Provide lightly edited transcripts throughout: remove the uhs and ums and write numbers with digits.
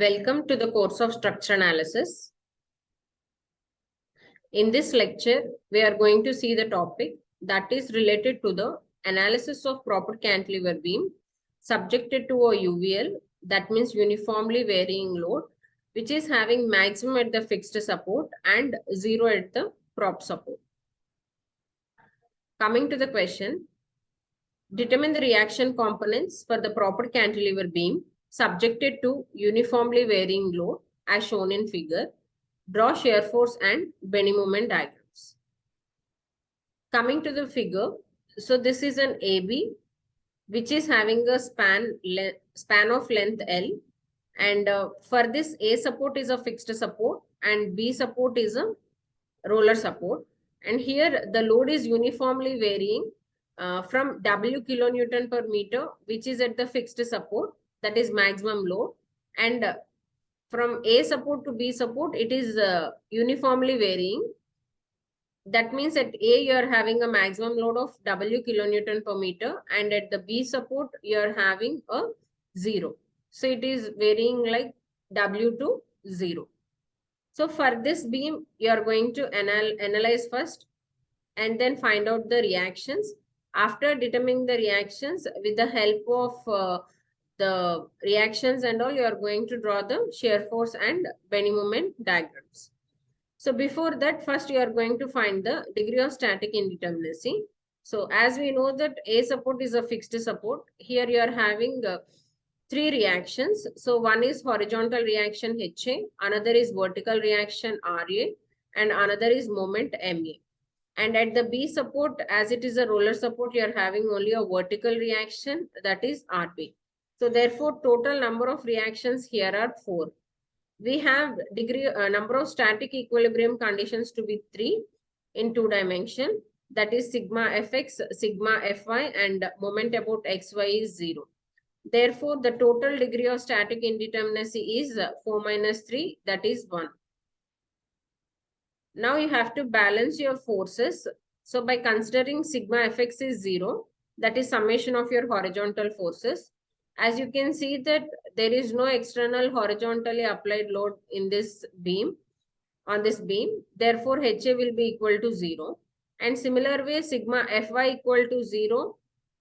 Welcome to the course of structure analysis. In this lecture, we are going to see the topic that is related to the analysis of proper cantilever beam subjected to a UVL, that means uniformly varying load, which is having maximum at the fixed support and zero at the prop support. Coming to the question, determine the reaction components for the proper cantilever beam subjected to uniformly varying load as shown in figure. Draw shear force and bending moment diagrams. Coming to the figure, so this is an AB which is having a span of length L, and for this A support is a fixed support and B support is a roller support, and here the load is uniformly varying from W kilonewton per meter, which is at the fixed support, that is maximum load, and from A support to B support, it is uniformly varying. That means at A, you are having a maximum load of W kilonewton per meter, and at the B support, you are having a 0. So it is varying like W to 0. So for this beam, you are going to analyze first and then find out the reactions. After determining the reactions, with the help of the reactions and all, you are going to draw the shear force and bending moment diagrams. So before that, first you are going to find the degree of static indeterminacy. So as we know that A support is a fixed support, here you are having three reactions. So one is horizontal reaction HA, another is vertical reaction RA, and another is moment MA. And at the B support, as it is a roller support, you are having only a vertical reaction, that is RB. So therefore, total number of reactions here are 4. We have number of static equilibrium conditions to be 3 in 2 dimension. That is sigma fx, sigma fy, and moment about xy is 0. Therefore, the total degree of static indeterminacy is 4 minus 3, that is 1. Now you have to balance your forces. So by considering sigma fx is 0, that is summation of your horizontal forces. As you can see that there is no external horizontally applied load in this beam, on this beam. Therefore, HA will be equal to 0. And similar way, sigma Fy equal to 0.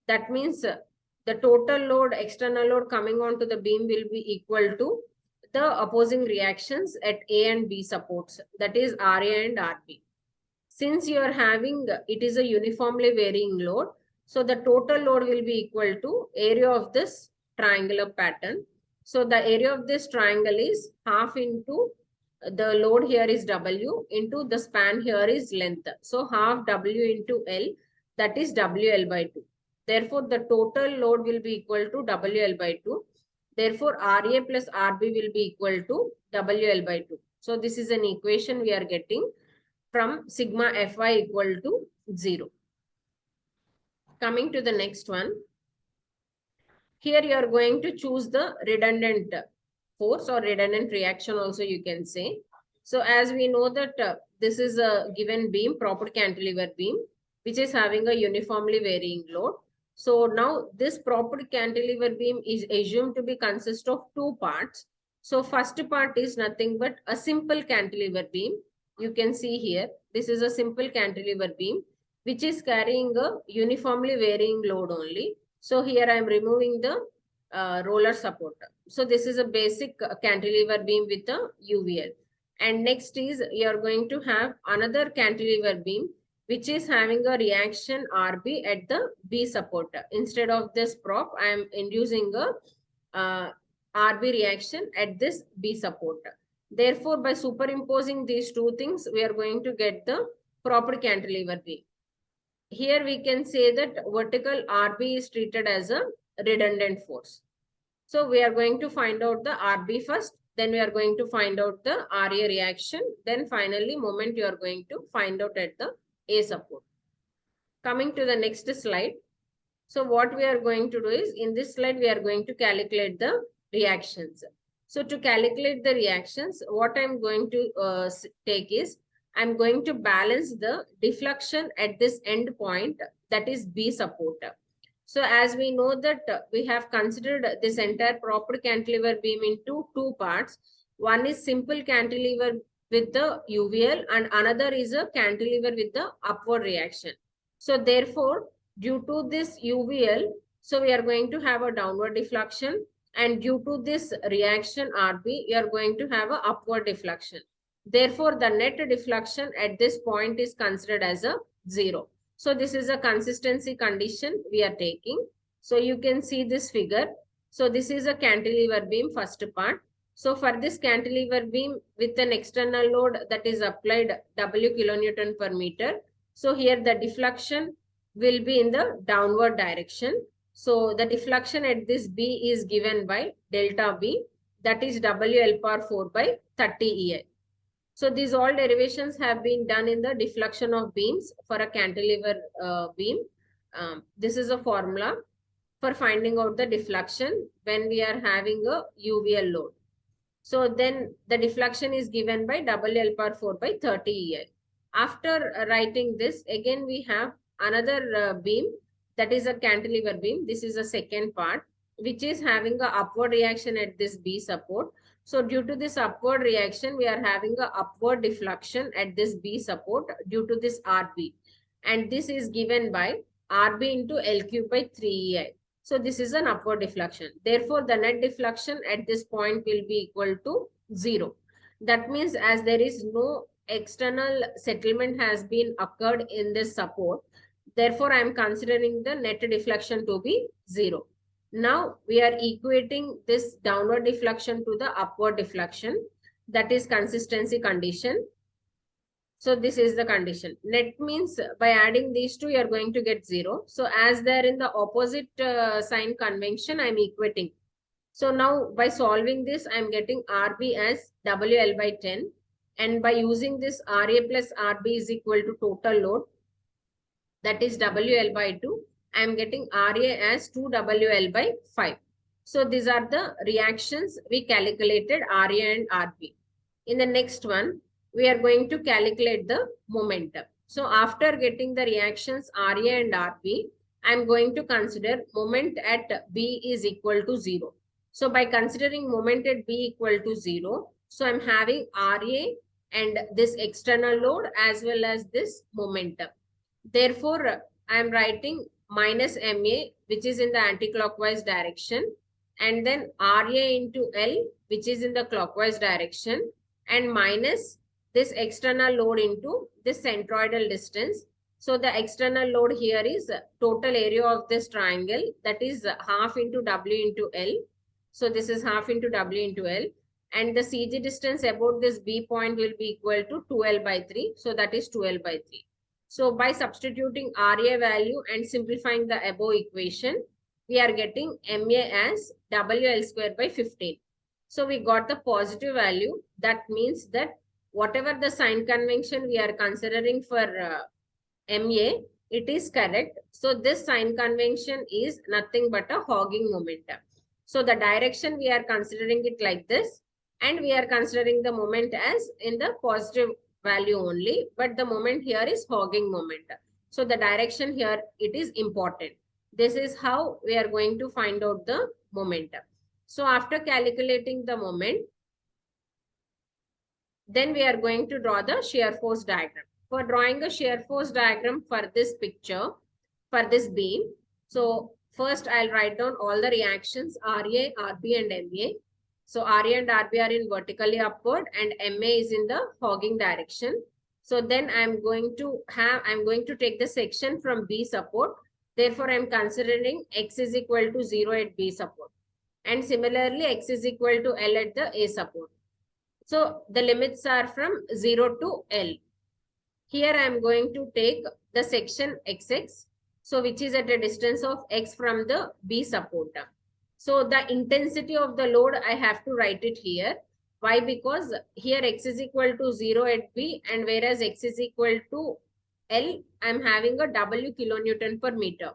That means the total load, external load coming onto the beam will be equal to the opposing reactions at A and B supports, that is RA and RB. Since you are having, it is a uniformly varying load, so the total load will be equal to area of this triangular pattern. So the area of this triangle is half into the load here is W into the span here is length. So half W into L, that is WL by 2. Therefore, the total load will be equal to WL by 2. Therefore, RA plus RB will be equal to WL by 2. So this is an equation we are getting from sigma Fy equal to 0. Coming to the next one. Here you are going to choose the redundant force or redundant reaction also you can say. So as we know that this is a given beam, proper cantilever beam, which is having a uniformly varying load. So now this proper cantilever beam is assumed to be consist of 2 parts. So first part is nothing but a simple cantilever beam. You can see here, this is a simple cantilever beam, which is carrying a uniformly varying load only. So here I am removing the roller support. So this is a basic cantilever beam with a UVL. And next is you are going to have another cantilever beam which is having a reaction RB at the B support. Instead of this prop, I am inducing a RB reaction at this B support. Therefore, by superimposing these two things, we are going to get the proper cantilever beam. Here we can say that vertical RB is treated as a redundant force. So we are going to find out the RB first, then we are going to find out the RA reaction, then finally moment you are going to find out at the A support. Coming to the next slide. So what we are going to do is, in this slide we are going to calculate the reactions. So to calculate the reactions, what I am going to take is, I am going to balance the deflection at this end point, that is B support. So as we know that we have considered this entire proper cantilever beam into two parts. One is simple cantilever with the UVL and another is a cantilever with the upward reaction. So therefore, due to this UVL, so we are going to have a downward deflection, and due to this reaction RB, you are going to have a upward deflection. Therefore, the net deflection at this point is considered as a 0. So this is a consistency condition we are taking. So you can see this figure. So this is a cantilever beam first part. So for this cantilever beam with an external load that is applied W kilonewton per meter. So here the deflection will be in the downward direction. So the deflection at this B is given by delta B, that is WL power 4 by 30 EI. So these all derivations have been done in the deflection of beams for a cantilever beam. This is a formula for finding out the deflection when we are having a UVL load. So then the deflection is given by WL power 4 by 30 EI. After writing this, again we have another beam, that is a cantilever beam. This is a second part, which is having a upward reaction at this B support. So due to this upward reaction, we are having a upward deflection at this B support due to this RB. And this is given by RB into L cube by 3EI. So this is an upward deflection. Therefore, the net deflection at this point will be equal to 0. That means as there is no external settlement has been occurred in this support, therefore I am considering the net deflection to be 0. Now we are equating this downward deflection to the upward deflection, that is consistency condition. So this is the condition. Net means by adding these two, you are going to get 0. So as they are in the opposite sign convention, I am equating. So now by solving this, I am getting RB as WL by 10. And by using this RA plus RB is equal to total load, that is WL by 2. I am getting RA as 2WL by 5. So these are the reactions we calculated RA and RB. In the next one, we are going to calculate the momentum. So after getting the reactions RA and RB, I am going to consider moment at B is equal to 0. So by considering moment at B equal to 0, so I am having RA and this external load as well as this momentum. Therefore, I am writing minus MA, which is in the anti-clockwise direction, and then RA into L, which is in the clockwise direction, and minus this external load into this centroidal distance. So the external load here is total area of this triangle, that is half into W into L. So this is half into W into L. And the CG distance about this B point will be equal to 2L by 3. So that is 2L by 3. So by substituting RA value and simplifying the above equation, we are getting MA as WL square by 15. So we got the positive value. That means that whatever the sign convention we are considering for MA, it is correct. So this sign convention is nothing but a hogging momentum. So the direction we are considering it like this, and we are considering the moment as in the positive value only, but the moment here is hogging moment. So the direction here, it is important. This is how we are going to find out the momentum. So after calculating the moment, then we are going to draw the shear force diagram. For drawing a shear force diagram for this picture, for this beam, so first I'll write down all the reactions RA, RB and MA. So RA and RB are in vertically upward and MA is in the hogging direction. So then I'm going to take the section from B support. Therefore, I'm considering X is equal to 0 at B support. And similarly, X is equal to L at the A support. So the limits are from 0 to L. Here I am going to take the section XX, so which is at a distance of X from the B support. So the intensity of the load, I have to write it here. Why? Because here X is equal to 0 at B, and whereas X is equal to L, I am having a W kilonewton per meter.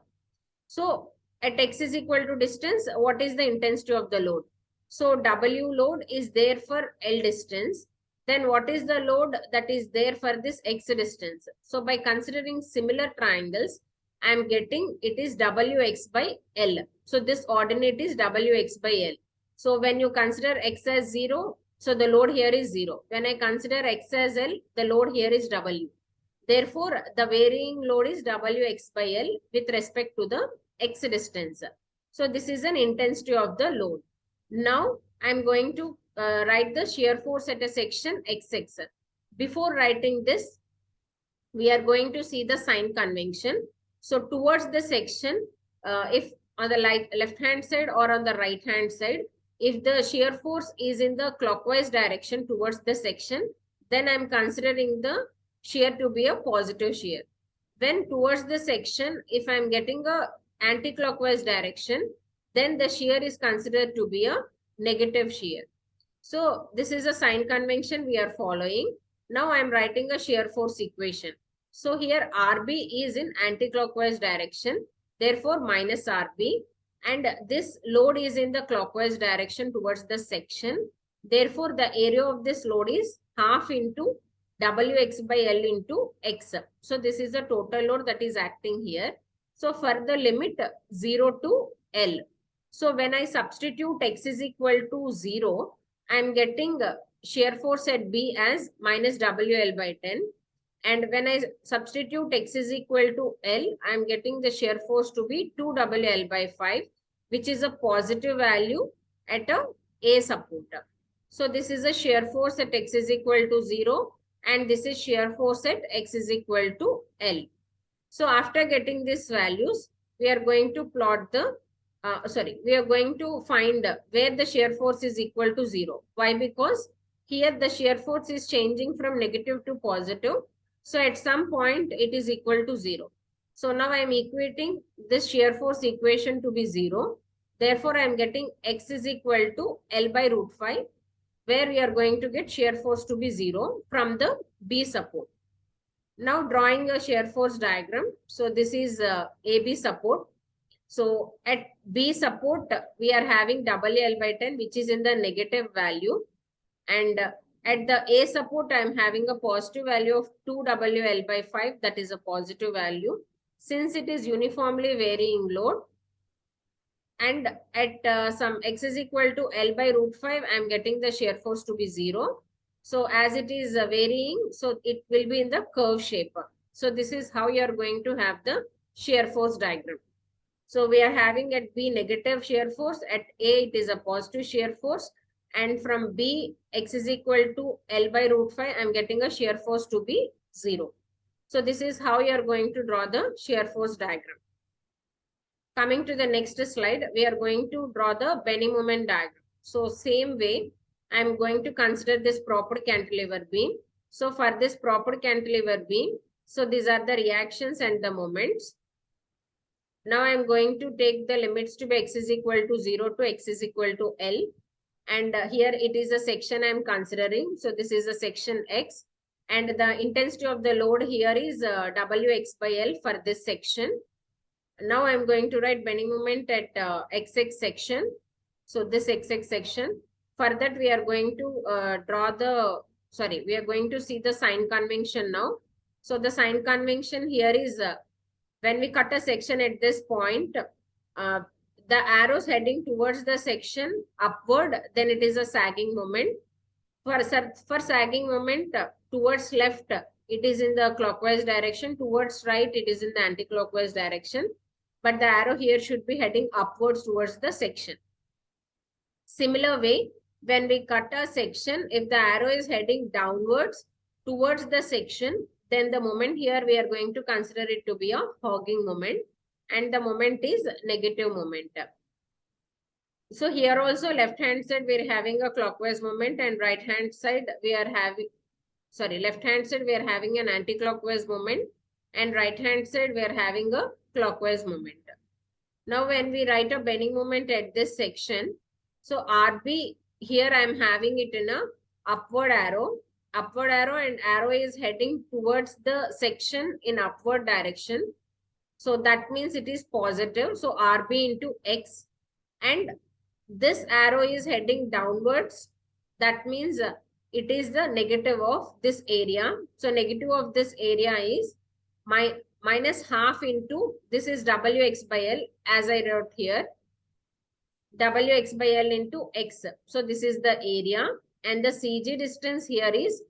So at X is equal to distance, what is the intensity of the load? So W load is there for L distance. Then what is the load that is there for this X distance? So by considering similar triangles, I'm getting it is Wx by L. So this ordinate is Wx by L. So when you consider x as 0, so the load here is 0. When I consider x as L, the load here is W. Therefore, the varying load is Wx by L with respect to the x distance. So this is an intensity of the load. Now I'm going to write the shear force at a section XX. Before writing this, we are going to see the sign convention. So towards the section, if on the left hand side or on the right hand side, if the shear force is in the clockwise direction towards the section, then I'm considering the shear to be a positive shear. When towards the section, if I'm getting a anti-clockwise direction, then the shear is considered to be a negative shear. So this is a sign convention we are following. Now I'm writing a shear force equation. So here RB is in anti-clockwise direction, therefore minus RB, and this load is in the clockwise direction towards the section. Therefore, the area of this load is half into Wx by L into x. So this is the total load that is acting here. So for the limit 0 to L. So when I substitute x is equal to 0, I am getting shear force at B as minus WL by 10. And when I substitute x is equal to L, I am getting the shear force to be 2WL by 5, which is a positive value at A support. So this is a shear force at x is equal to 0, and this is shear force at x is equal to L. So after getting these values, we are going to plot the, we are going to find where the shear force is equal to 0. Why? Because here the shear force is changing from negative to positive. So at some point it is equal to 0. So now I am equating this shear force equation to be 0. Therefore, I am getting x is equal to L by root 5, where we are going to get shear force to be 0 from the B support. Now drawing a shear force diagram. So this is AB support. So at B support, we are having WL by 10, which is in the negative value. And at the A support, I am having a positive value of 2WL by 5. That is a positive value. Since it is uniformly varying load, and at some x is equal to L by root 5, I am getting the shear force to be 0. So as it is varying, so it will be in the curve shape. So this is how you are going to have the shear force diagram. So we are having at B negative shear force, at A it is a positive shear force, and from B x is equal to L by root 5, I am getting a shear force to be 0. So this is how you are going to draw the shear force diagram. Coming to the next slide, we are going to draw the bending moment diagram. So same way, I am going to consider this proper cantilever beam. So for this proper cantilever beam, so these are the reactions and the moments. Now I am going to take the limits to be x is equal to 0 to x is equal to L. And here it is a section I am considering. So this is a section X. And the intensity of the load here is Wx by L for this section. Now I am going to write bending moment at XX section. So this XX section. For that we are going to we are going to see the sign convention now. So the sign convention here is when we cut a section at this point, the arrows heading towards the section upward, then it is a sagging moment. For sagging moment towards left, it is in the clockwise direction. Towards right, it is in the anti-clockwise direction. But the arrow here should be heading upwards towards the section. Similar way, when we cut a section, if the arrow is heading downwards towards the section, then the moment here we are going to consider it to be a hogging moment, and the moment is negative moment. So here also left hand side we are having a clockwise moment, and right hand side we are having, left hand side we are having an anti-clockwise moment, and right hand side we are having a clockwise moment. Now when we write a bending moment at this section, so RB here I am having it in a upward arrow, and arrow is heading towards the section in upward direction. So that means it is positive. So RB into X, and this arrow is heading downwards. That means it is the negative of this area. So negative of this area is minus half into, this is Wx by L as I wrote here, Wx by L into x. So this is the area, and the CG distance here is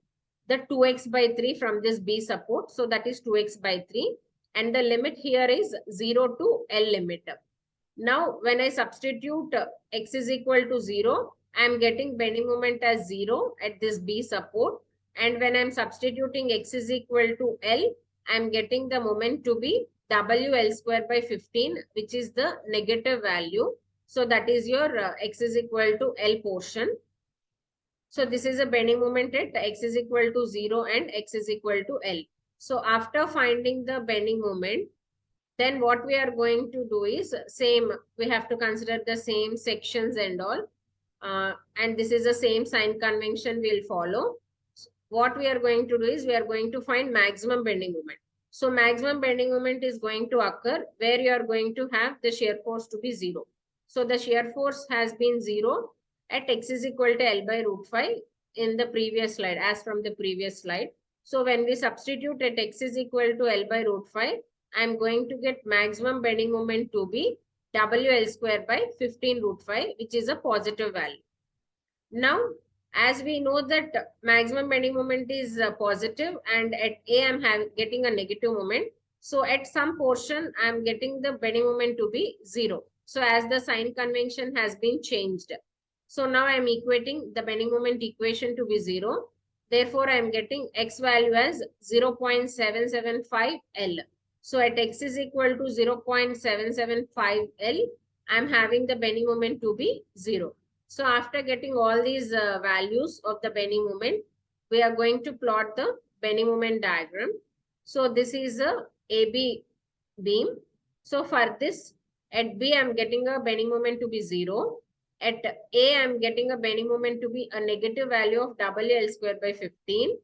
the 2x by 3 from this B support. So that is 2x by 3. And the limit here is 0 to L limit. Now, when I substitute x is equal to 0, I am getting bending moment as 0 at this B support. And when I am substituting x is equal to L, I am getting the moment to be WL square by 15, which is the negative value. So that is your x is equal to L portion. So this is a bending moment at x is equal to 0 and x is equal to L. So after finding the bending moment, then what we are going to do is same, we have to consider the same sections and all. And this is the same sign convention we'll follow. What we are going to do is we are going to find maximum bending moment. So maximum bending moment is going to occur where you are going to have the shear force to be 0. So the shear force has been 0 at x is equal to L by root 5 in the previous slide, as from the previous slide. So when we substitute at x is equal to L by root 5, I am going to get maximum bending moment to be WL square by 15 root 5, which is a positive value. Now, as we know that maximum bending moment is positive, and at A I am getting a negative moment. So at some portion, I am getting the bending moment to be 0. So as the sign convention has been changed. So now I am equating the bending moment equation to be 0. Therefore, I am getting x value as 0.775 L. So at x is equal to 0.775 L, I am having the bending moment to be 0. So after getting all these values of the bending moment, we are going to plot the bending moment diagram. So this is a AB beam. So for this, at B, I am getting a bending moment to be 0. At A, I am getting a bending moment to be a negative value of WL square by 15.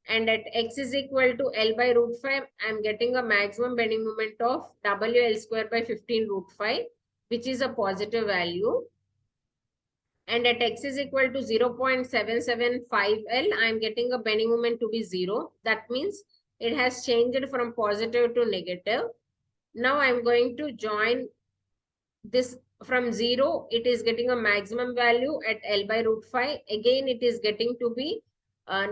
And at x is equal to L by root 5, I am getting a maximum bending moment of WL square by 15 root 5, which is a positive value. And at x is equal to 0.775 L, I am getting a bending moment to be 0. That means it has changed from positive to negative. Now I am going to join this from 0. It is getting a maximum value at L by root 5. Again, it is getting to be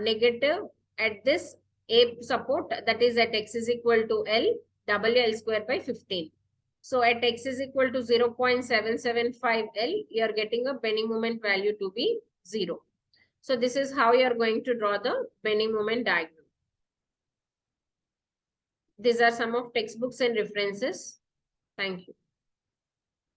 negative at this A support, that is at x is equal to L, WL square by 15. So at x is equal to 0.775 L, you are getting a bending moment value to be 0. So this is how you are going to draw the bending moment diagram. These are some of textbooks and references. Thank you.